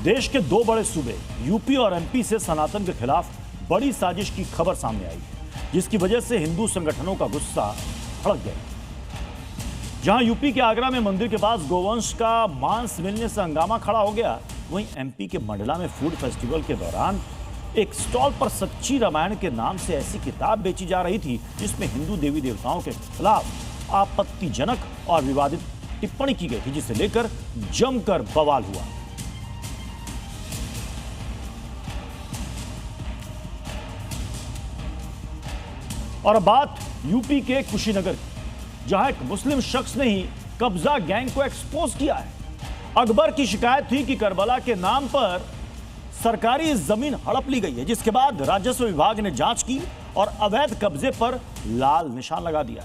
देश के दो बड़े सूबे यूपी और एमपी से सनातन के खिलाफ बड़ी साजिश की खबर सामने आई, जिसकी वजह से हिंदू संगठनों का गुस्सा भड़क गया। जहां यूपी के आगरा में मंदिर के पास गोवंश का मांस मिलने से हंगामा खड़ा हो गया, वहीं एमपी के मंडला में फूड फेस्टिवल के दौरान एक स्टॉल पर सच्ची रामायण के नाम से ऐसी किताब बेची जा रही थी जिसमें हिंदू देवी देवताओं के खिलाफ आपत्तिजनक और विवादित टिप्पणी की गई थी, जिसे लेकर जमकर बवाल हुआ। और अब बात यूपी के कुशीनगर की, जहां एक मुस्लिम शख्स ने ही कब्जा गैंग को एक्सपोज किया है। अकबर की शिकायत थी कि करबला के नाम पर सरकारी जमीन हड़प ली गई है, जिसके बाद राजस्व विभाग ने जांच की और अवैध कब्जे पर लाल निशान लगा दिया।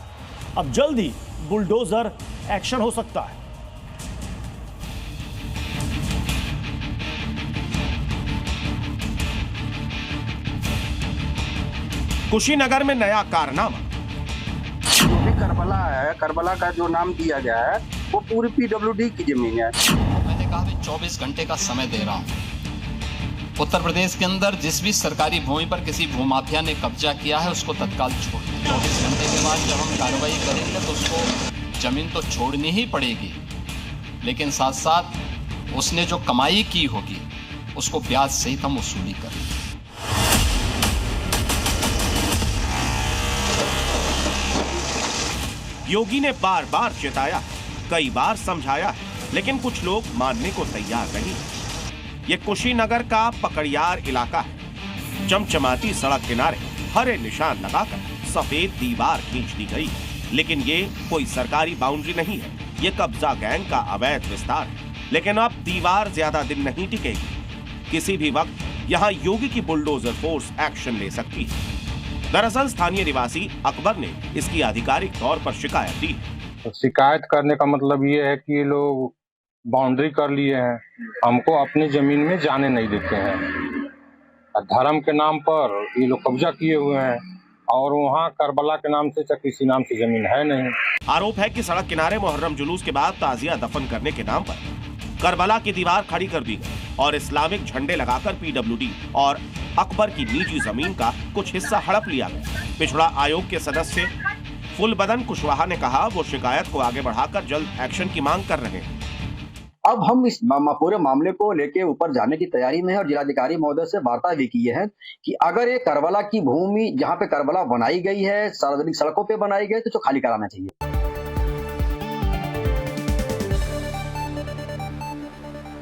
अब जल्द ही बुलडोजर एक्शन हो सकता है। कुशीनगर में नया कारनामा। जो भी करबला है, करबला का जो नाम दिया गया है वो पूरी पीडब्ल्यूडी की जमीन है। मैंने कहा भी 24 घंटे का समय दे रहा हूं। उत्तर प्रदेश के अंदर जिस भी सरकारी भूमि पर किसी भूमाफिया ने कब्जा किया है उसको तत्काल छोड़ दें। 24 घंटे के बाद जब हम कार्रवाई करेंगे तो उसको जमीन तो छोड़नी ही पड़ेगी, लेकिन साथ साथ उसने जो कमाई की होगी उसको ब्याज सहित हम वसूली करेंगे। योगी ने बार बार चेताया, कई बार समझाया, लेकिन कुछ लोग मानने को तैयार नहीं। ये कुशीनगर का पकड़ियार इलाका है। चमचमाती सड़क किनारे हरे निशान लगाकर सफेद दीवार खींच दी गई, लेकिन ये कोई सरकारी बाउंड्री नहीं है, ये कब्जा गैंग का अवैध विस्तार है। लेकिन अब दीवार ज्यादा दिन नहीं टिकेगी। किसी भी वक्त यहाँ योगी की बुलडोजर फोर्स एक्शन ले सकती है। दरअसल स्थानीय निवासी अकबर ने इसकी आधिकारिक तौर पर शिकायत दी। तो शिकायत करने का मतलब ये है कि ये लोग बाउंड्री कर लिए हैं, हमको अपनी जमीन में जाने नहीं देते हैं। धर्म के नाम पर ये लोग कब्जा किए हुए हैं और वहाँ करबला के नाम से या किसी नाम से जमीन है नहीं। आरोप है कि सड़क किनारे मुहर्रम जुलूस के बाद ताजिया दफन करने के नाम पर करबला की दीवार खड़ी कर दी गई और इस्लामिक झंडे लगाकर पीडब्ल्यूडी और अकबर की निजी जमीन का कुछ हिस्सा हड़प लिया गया। पिछड़ा आयोग के सदस्य फुलबदन कुशवाहा ने कहा वो शिकायत को आगे बढ़ाकर जल्द एक्शन की मांग कर रहे हैं। अब हम इस पूरे मामले को लेके ऊपर जाने की तैयारी में है और जिलाधिकारी महोदय से वार्ता भी की है कि अगर ये करबला की भूमि जहाँ पे करबला बनाई गई है, सार्वजनिक सड़कों पे बनाई गई, तो खाली कराना चाहिए।